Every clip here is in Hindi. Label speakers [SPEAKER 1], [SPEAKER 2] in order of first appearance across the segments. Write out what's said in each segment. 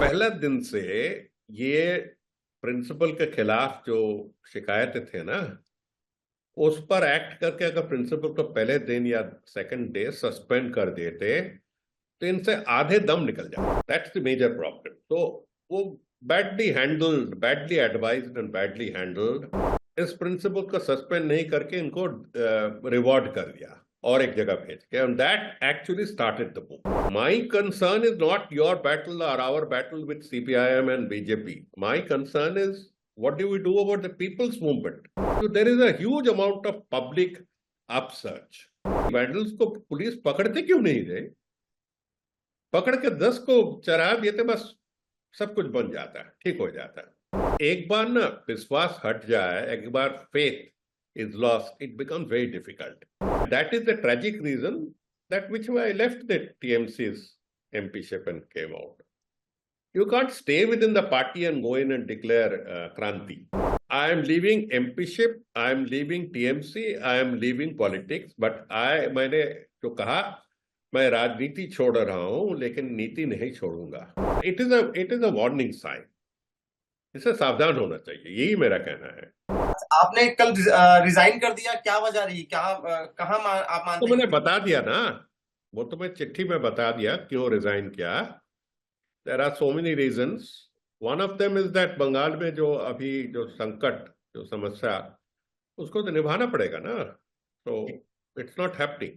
[SPEAKER 1] पहला दिन से ये प्रिंसिपल के खिलाफ जो शिकायतें थे ना, उस पर एक्ट करके अगर प्रिंसिपल को पहले दिन या सेकंड डे सस्पेंड कर देते तो इनसे आधे दम निकल जाते। That's the major problem. तो वो badly handled, badly advised and badly handled. इस प्रिंसिपल को सस्पेंड नहीं करके इनको रिवॉर्ड कर दिया और एक जगह भेज के, and that actually started the move. My concern is not your battle और our battle with CPIM and BJP. My concern is what do we do about the people's movement? So there is a huge amount of public upsurge. Vandals को पुलिस पकड़ते क्यों नहीं रहे? पकड़ के 10 को चरा देते, बस सब कुछ बन जाता है, ठीक हो जाता है। एक बार ना विश्वास हट जाए, एक बार faith is lost, it becomes very difficult. That is the tragic reason that which I left the TMC's MPship and came out. You can't stay within the party and go in and declare Kranti. I am leaving MPship, I am leaving TMC, I am leaving politics, but मैंने जो कहा, मैं राजनीति छोड़ रहा हूं लेकिन नीति नहीं छोड़ूंगा। It is a warning sign. इससे सावधान होना चाहिए, यही मेरा कहना है।
[SPEAKER 2] आपने कल रिजाइन कर दिया, क्या वजह रही? क्या कहाँ आप मानते
[SPEAKER 1] हैं? तो मैंने बता दिया ना, वो तो मैं चिट्ठी में बता दिया क्यों रिजाइन किया। There are so many reasons. One of them is that Bengal में जो अभी जो संकट, जो समस्या, उसको तो निभाना पड़ेगा ना। So it's not happening.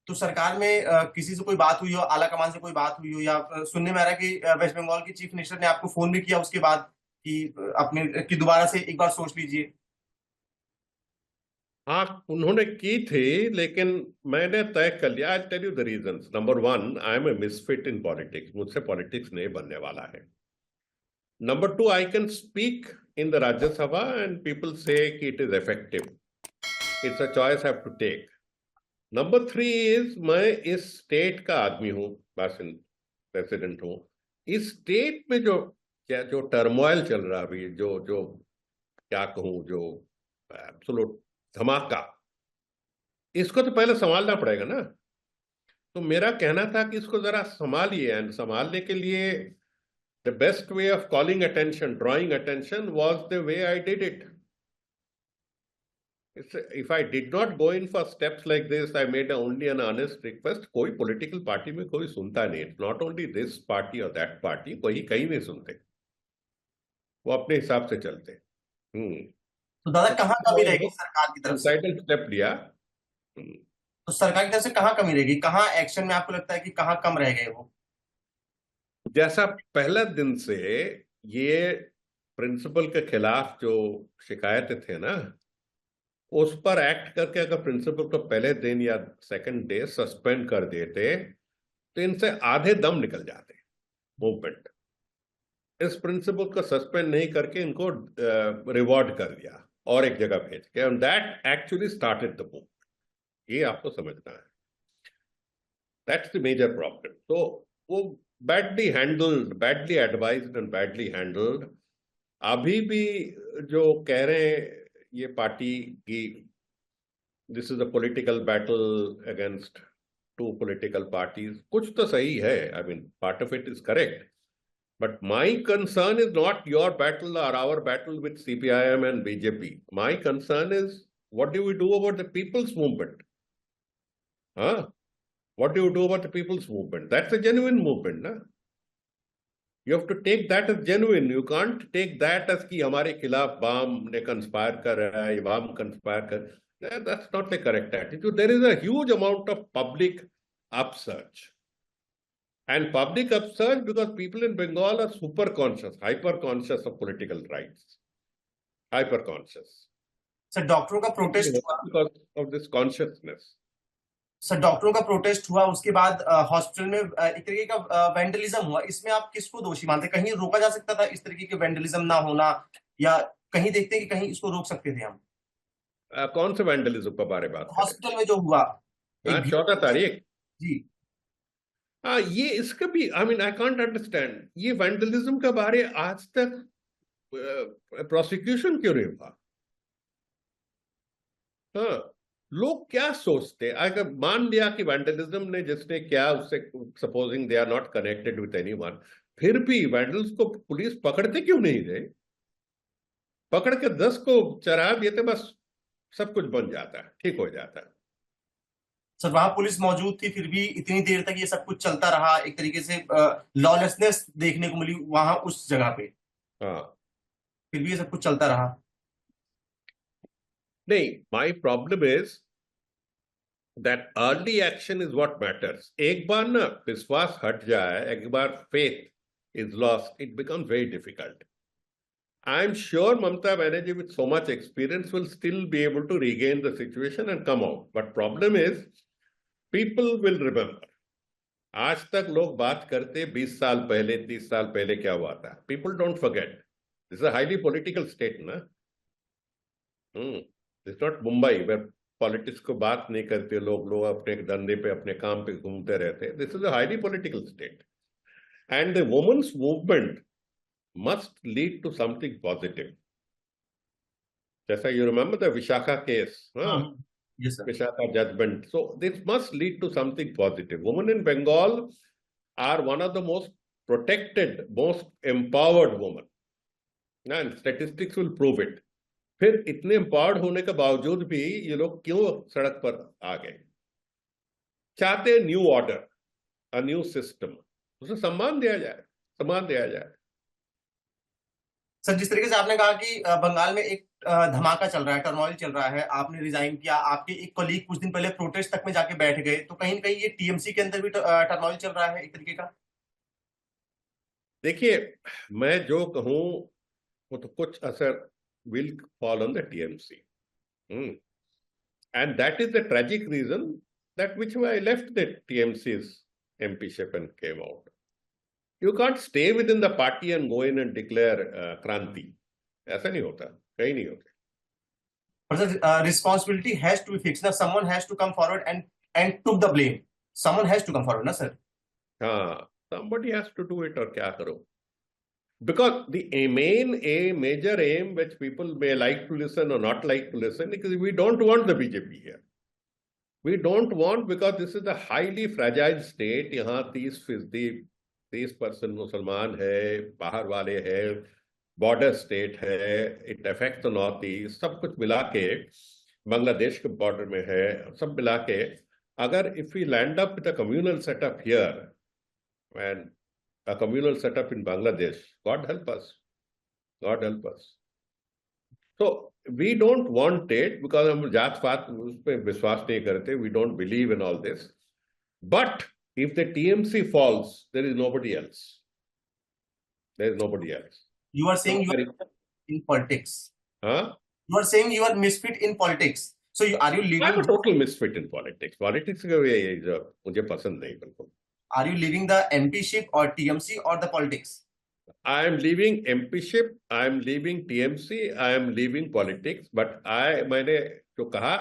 [SPEAKER 2] तो सरकार में किसी से कोई बात हुई हो, आला कमान से कोई बात हुई हो, या सुनने में आ रहा है कि वेस्ट बंगाल के चीफ मिनिस्टर ने आपको फोन भी किया उसके बाद कि अपने कि दोबारा से एक बार सोच लीजिए?
[SPEAKER 1] हाँ, उन्होंने की थी, लेकिन मैंने तय कर लिया। I tell you the reasons. Number 1, I am a misfit in politics. मुझसे पॉलिटिक्स नहीं बनने वाला है। Number 2, I can speak in the Rajya Sabha and people say कि it is effective. It's a choice I have to take. Number 3 is मैं इस स्टेट का आदमी हूं, प्रेसिडेंट हूं। इस स्टेट में जो टर्मोइल चल रहा अभी, जो क्या कहूं, जो एब्सोल्यूट धमाका, इसको तो पहले संभालना पड़ेगा ना। तो मेरा कहना था कि इसको जरा संभालिए, एंड संभालने के लिए the best way of calling attention, drawing attention was the way I did it. If I did not go in for steps like this, I made only an honest request. कोई political party में कोई सुनता नहीं। It's not only this party or that party, कोई कहीं नहीं सुनते, वो अपने हिसाब से चलते।
[SPEAKER 2] तो दादा कहाँ कमी रहेगी सरकार की तरफ से?
[SPEAKER 1] स्टेप लिया।
[SPEAKER 2] तो सरकार की तरफ से कहाँ कमी रहेगी? कहाँ एक्शन में आपको लगता है कि कहाँ कम रह गए वो?
[SPEAKER 1] जैसा पहला दिन से ये प्रिंसिपल के खिलाफ जो शिकायतें थे ना, उस पर एक्ट करके अगर प्रिंसिपल को पहले दिन या सेकंड डे सस्पेंड कर देते तो इनसे आधे दम निकल जाते मूवमेंट। इस प्रिंसिपल को सस्पेंड नहीं करके इनको रिवॉर्ड कर दिया और एक जगह भेज के, and that actually started the movement. ये आपको समझना है। That's the major problem. तो वो badly handled, badly advised and badly handled. अभी भी जो कह रहे हैं ये पार्टी की this is a political battle against 2 political parties, कुछ तो सही है। I mean part of it is correct, but my concern is not your battle और our battle with CPIM and BJP. My concern is what do we do about the people's movement? What do you do about the people's movement? That's a genuine movement, na? You have to take that as genuine. You can't take that as कि हमारे खिलाफ वाम ने कंस्पायर कर रहा है, वाम कंस्पायर कर। That's not the correct attitude. There is a huge amount of public upsurge. And public upsurge because people in Bengal are super conscious, hyper conscious of political rights. Hyper conscious.
[SPEAKER 2] Sir डॉक्टरों का प्रोटेस्ट हुआ
[SPEAKER 1] because of this consciousness.
[SPEAKER 2] Sir डॉक्टरों का प्रोटेस्ट हुआ, उसके बाद हॉस्पिटल में एक तरीके का वेंडलिज्म हुआ। इसमें आप किसको दोषी मानते हैं? कहीं रोका जा सकता था इस तरीके के वेंडलिज्म ना होना, या कहीं देखते हैं कि कहीं इसको रोक सकते थे हम?
[SPEAKER 1] कौन से वेंडलिज्म के बारे में बात?
[SPEAKER 2] हॉस्पिटल में जो हुआ
[SPEAKER 1] 14 तारीख
[SPEAKER 2] जी।
[SPEAKER 1] ये इसका भी I mean I can't understand. ये वेंडलिज्म के बारे आज तक प्रोसिक्यूशन क्यों नहीं हुआ? हाँ, लोग क्या सोचते? अगर मान लिया कि वैंडलिज्म ने जिसने किया उससे, supposing they are not connected with anyone, फिर भी वैंडल्स को पुलिस पकड़ते क्यों नहीं थे? पकड़ के 10 को चढ़ा देते, बस सब कुछ बन जाता है, ठीक हो जाता है।
[SPEAKER 2] सर वहां पुलिस मौजूद थी, फिर भी इतनी देर तक ये सब कुछ चलता रहा, एक तरीके से लॉलेसनेस देखने को मिली वहां उस जगह पे,
[SPEAKER 1] हाँ।
[SPEAKER 2] फिर भी ये सब कुछ चलता रहा।
[SPEAKER 1] नहीं, my problem is that early action is what matters. एक बार ना विश्वास हट जाए, एक बार faith is lost, it becomes very difficult. I am sure Mamata Banerjee, with so much experience, will still be able to regain the situation and come out. But problem is, people will remember. आज तक लोग बात करते 20 साल पहले, 30 साल पहले क्या हुआ था. People don't forget. This is a highly political state, ना? It's not Mumbai where politics को बात नहीं करते लोग अपने धंधे पे, अपने काम पे घूमते रहते. This is a highly political state. And the women's movement must lead to something positive. Jasa, you remember the Vishaka case?
[SPEAKER 2] Yes, sir.
[SPEAKER 1] Vishaka judgment. So this must lead to something positive. Women in Bengal are one of the most protected, most empowered women. And statistics will prove it. फिर इतने empowered होने के बावजूद भी ये लोग क्यों सड़क पर आ गए? चाहते new order, a new system, उसे सम्मान दिया जाए, सम्मान दिया जाए.
[SPEAKER 2] सर जिस तरीके से आपने कहा कि बंगाल में एक धमाका चल रहा है, टर्मोइल चल रहा है, आपने रिजाइन किया, आपके एक कलीग कुछ दिन पहले प्रोटेस्ट तक में जाके बैठ गए, तो कहीं ना कहीं ये टीएमसी के अंदर भी टर्मोइल चल रहा है एक तरीके का।
[SPEAKER 1] देखिए, मैं जो कहूं वो तो कुछ असर will fall on the TMC. And that is the tragic reason that which way I left the TMC's MPship and came out. You can't stay within the party and go in and declare Kranti. ऐसा नहीं होता, कहीं नहीं होता.
[SPEAKER 2] But the responsibility has to be fixed. Now someone has to come forward and took the blame. Someone has to come forward, ना sir?
[SPEAKER 1] हाँ, somebody has to do it और क्या करो? Because the major aim which people may like to listen or not like to listen, because we don't want the BJP here. We don't want, because this is a highly fragile state. यहाँ 30% मुसलमान है, बाहर वाले है, बॉर्डर स्टेट है, it affect the north east, सब कुछ मिला के बांग्लादेश के बॉर्डर में है, सब मिला के अगर if we land up with a communal setup here and a communal setup in Bangladesh, God help us. God help us. So we don't want it because हम जात पात उसपे विश्वास नहीं करते. We don't believe in all this. But if the TMC falls, there is nobody else. There is nobody else.
[SPEAKER 2] You are saying you are in politics.
[SPEAKER 1] Huh?
[SPEAKER 2] You are saying you are misfit in politics. So are you leaving?
[SPEAKER 1] I'm a total misfit in politics. Politics का मुझे पसंद नहीं बिल्कुल.
[SPEAKER 2] Are you leaving the MPship or TMC or the politics?
[SPEAKER 1] I am leaving MPship, I am leaving TMC, I am leaving politics, but मैंने जो कहा,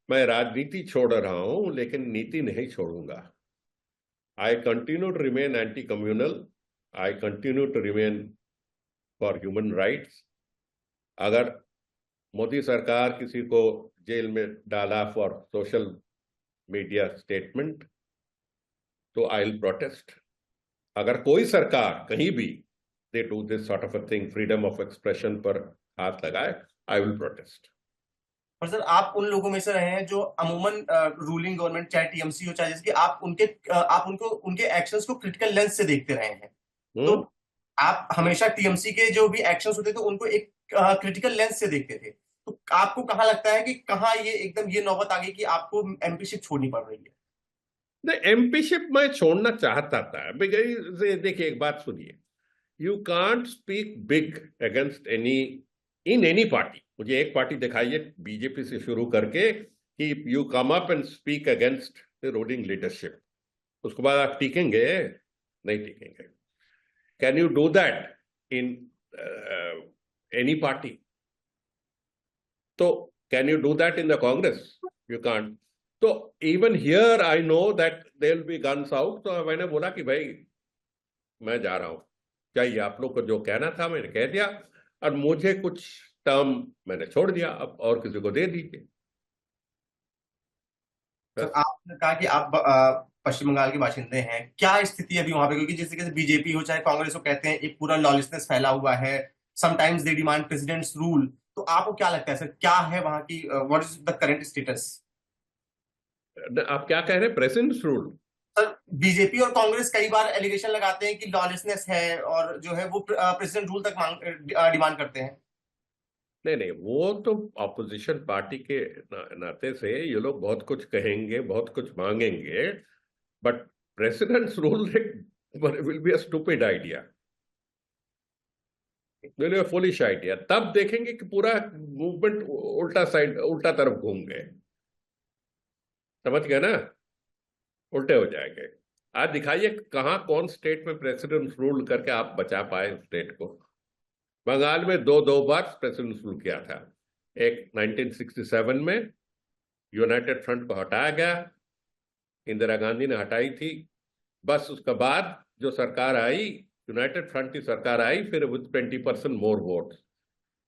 [SPEAKER 1] मैं राजनीति छोड़ रहा हूं लेकिन नीति नहीं छोड़ूंगा. I continue to remain anti-communal, I continue to remain for human rights. अगर मोदी सरकार किसी को जेल में डाला for social media statement, तो आई विल प्रोटेस्ट. अगर कोई सरकार कहीं भी they do this sort of a thing, freedom of expression पर हाथ लगाए, आई विल प्रोटेस्ट.
[SPEAKER 2] पर सर आप उन लोगों में से रहे हैं जो अमूमन रूलिंग गवर्नमेंट चाहे टीएमसी हो चाहे जिसकी आप उनके एक्शंस को क्रिटिकल लेंस से देखते रहे हैं. तो आप हमेशा टीएमसी के जो भी एक्शंस होते थे उनको एक क्रिटिकल लेंस से देखते थे. तो आपको कहाँ लगता है कि कहाँ ये एकदम ये नौबत आ गई कि आपको एमपीशिप छोड़नी पड़ रही है?
[SPEAKER 1] एमपीशिप मैं छोड़ना चाहता था. देखिए, एक बात सुनिए, you can't speak big against in any party. मुझे एक पार्टी दिखाइए बीजेपी से शुरू करके कि you come up and speak against the ruling leadership, उसके बाद आप टिकेंगे? नहीं टिकेंगे. Can you do that in any party? तो can you do that in the Congress? You can't. तो even here I know that there will be guns out. तो मैंने बोला कि भाई मैं जा रहा हूं, चाहिए आप लोग को जो कहना था मैंने कह दिया, और मुझे कुछ टर्म मैंने छोड़ दिया, अब और किसी को दे दीजिए.
[SPEAKER 2] तो आपने कहा कि आप पश्चिम बंगाल के बाशिंदे हैं, क्या स्थिति है अभी वहां पे? क्योंकि जिस तरीके से बीजेपी हो चाहे कांग्रेस हो कहते हैं एक पूरा लॉलेसनेस फैला हुआ है, sometimes they demand presidents rule. तो आपको क्या लगता है सर, क्या है वहां की, what is the current status?
[SPEAKER 1] आप क्या कह रहे हैं, प्रेसिडेंट्स रूल?
[SPEAKER 2] सर बीजेपी और कांग्रेस कई बार एलिगेशन लगाते हैं कि लॉलेसनेस है और जो है वो प्रेसिडेंट रूल तक डिमांड करते हैं।
[SPEAKER 1] नहीं नहीं, वो तो ऑपोजिशन पार्टी के नाते से ये लोग बहुत कुछ कहेंगे, बहुत कुछ मांगेंगे, but presidents rule will be a stupid idea, will be a foolish idea. तब देखेंगे कि पूरा मूवमेंट उल्टा साइड, उल्टा तरफ घूम गए। समझ गए ना? उल्टे हो जाएंगे। आज दिखाइए कहाँ, कौन स्टेट में प्रेसिडेंट्स रूल करके आप बचा पाए स्टेट को। बंगाल में दो दो बार प्रेसिडेंट्स रूल किया था। एक 1967 में यूनाइटेड फ्रंट को हटाया गया, इंदिरा गांधी ने हटाई थी। बस उसके बाद जो सरकार आई, यूनाइटेड फ्रंट की सरकार आई, फिर विद 20% मोर वोट,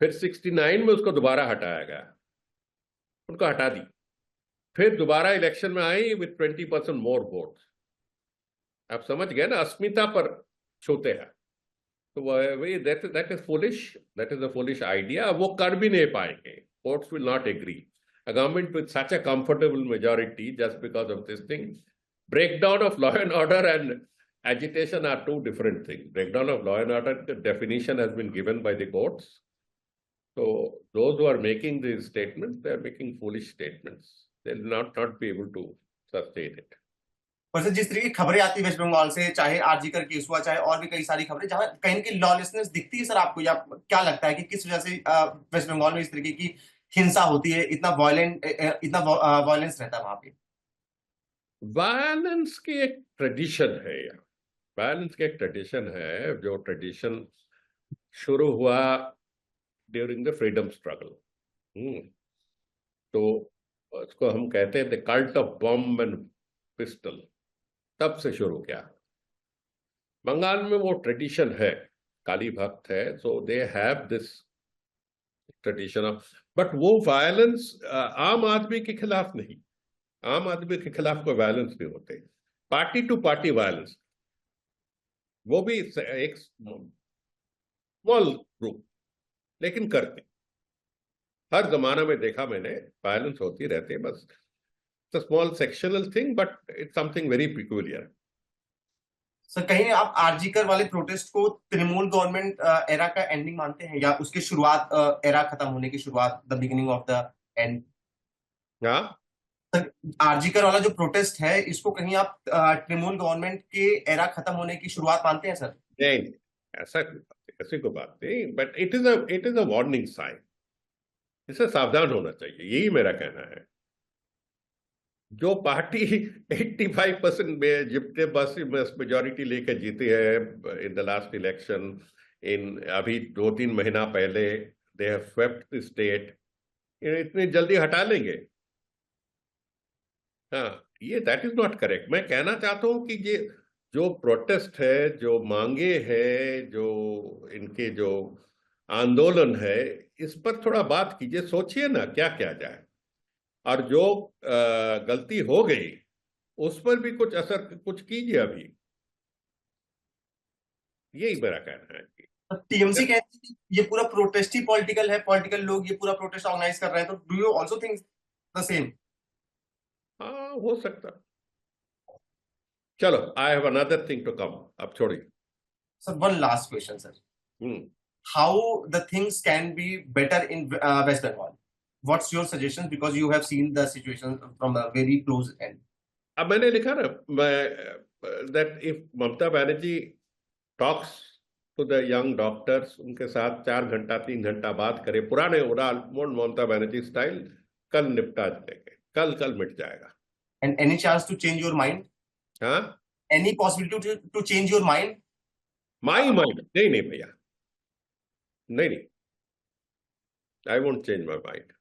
[SPEAKER 1] फिर 69 में उसको दोबारा हटाया गया, उनको हटा दी। फिर दोबारा इलेक्शन में आई विद 20% मोर वोट। आप समझ गए ना, अस्मिता पर छूते हैं। तो वही that is foolish, that is a foolish idea. वो कर भी नहीं पाएंगे, courts will not agree. A government with such a comfortable majority, just because of this thing, breakdown of law and order and agitation are two different things. Breakdown of law and order, the definition has been given by the courts. So those who are making these statements, they are making foolish statements. They will not be able to sustain it.
[SPEAKER 2] वैसे जिस तरीके की खबरें आती है वेस्ट बंगाल से, चाहे आरजी कर केस हुआ, चाहे और भी कई सारी खबरें, जहां कहीं की लॉलेसनेस दिखती है सर आपको, या क्या लगता है कि किस वजह से वेस्ट बंगाल में इस तरीके की हिंसा होती है, इतना वायलेंस रहता है वहां पे?
[SPEAKER 1] वायलेंस की एक ट्रेडिशन है यार, वायलेंस की एक ट्रेडिशन है, जो ट्रेडिशन शुरू हुआ ड्यूरिंग द फ्रीडम स्ट्रगल। तो उसको हम कहते हैं the cult of bomb and pistol, तब से शुरू किया। बंगाल में वो ट्रेडिशन है, काली भक्त है, so they have this tradition of, but वो वायलेंस आम आदमी के खिलाफ नहीं। आम आदमी के खिलाफ कोई वायलेंस नहीं होते, पार्टी टू पार्टी वायलेंस, वो भी एक स्मॉल ग्रुप, लेकिन करते। हर जमाना में देखा मैंने, वायलेंस होती रहती है, बस small sectional thing, but it's something very peculiar.
[SPEAKER 2] Sir कहीं आप आरजीकर वाले प्रोटेस्ट को तृणमूल गवर्नमेंट एरा का एंडिंग मानते हैं, या उसकी शुरुआत, एरा खत्म होने की शुरुआत, the beginning of the end?
[SPEAKER 1] हाँ,
[SPEAKER 2] सर आरजीकर वाला जो प्रोटेस्ट है, इसको कहीं आप तृणमूल गवर्नमेंट के एरा खत्म होने की शुरुआत मानते हैं सर?
[SPEAKER 1] नहीं, ऐसा ऐसी कोई बात नहीं, but it is a warning sign. इससे सावधान होना चाहिए, यही मेरा कहना है। जो पार्टी 85% में जितने बस मेजोरिटी लेके जीती है इन द लास्ट इलेक्शन, इन अभी 2-3 महीना पहले, they have swept the state, इतनी जल्दी हटा लेंगे? हाँ, ये दैट इज नॉट करेक्ट। मैं कहना चाहता हूं कि ये जो प्रोटेस्ट है, जो मांगे है, जो इनके जो आंदोलन है, इस पर थोड़ा बात कीजिए, सोचिए ना क्या किया जाए। और जो गलती हो गई उस पर भी कुछ असर, कुछ कीजिए अभी, यही मेरा कहना है।
[SPEAKER 2] टीएमसी कहती है कि ये पूरा प्रोटेस्ट ही पॉलिटिकल है, पॉलिटिकल लोग ये पूरा प्रोटेस्ट ऑर्गेनाइज कर रहे हैं, तो do you also think the same?
[SPEAKER 1] हाँ, हो सकता। चलो, I have another thing to come, अब छोड़िए।
[SPEAKER 2] Sir one last question sir,
[SPEAKER 1] hmm
[SPEAKER 2] how the things can be better in West Bengal? What's your suggestions, because you have seen the situation from a very close end?
[SPEAKER 1] अब मैंने लिखा ना, मैं that if Mamata Banerjee talks to the young doctors, उनके साथ 4 घंटा 3 घंटा बात करे, पुराने ममता बनर्जी स्टाइल, कल निपटा देंगे, कल मिट जाएगा।
[SPEAKER 2] And any chance to change your mind?
[SPEAKER 1] हाँ,
[SPEAKER 2] Any possibility to change your mind?
[SPEAKER 1] My mind नहीं भैया, नहीं, I won't change my mind.